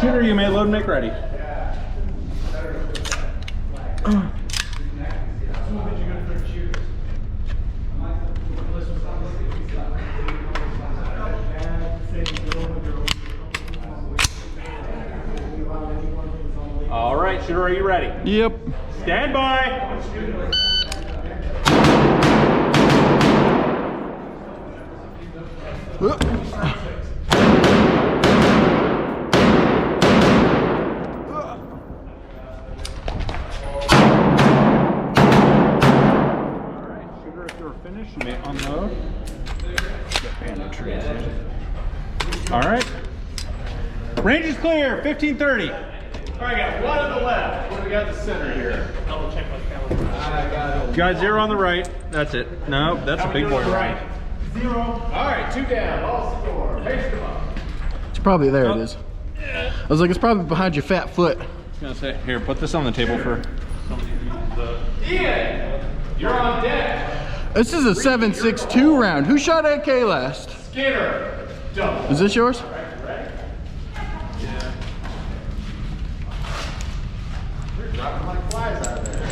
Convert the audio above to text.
Shooter, you may load and make ready. All right, shooter, are you ready? Yep. Stand by. Finish, you may unload. All right. Range is clear, 1530. All right, got one on the left. What do we got in the center here? Double check my calendar. Got 0 on the right. That's it. No, that's a big boy right. 0. All right, 2 down. All score. Pace them up. It's probably there. It is. I was like, it's probably behind your fat foot. I was gonna say, here, put this on the table for. Ian, you're on deck. This is a 7.62 round. Who shot AK last? Skinner. Double. Is this yours? Ready? Yeah. You're dropping like flies out there.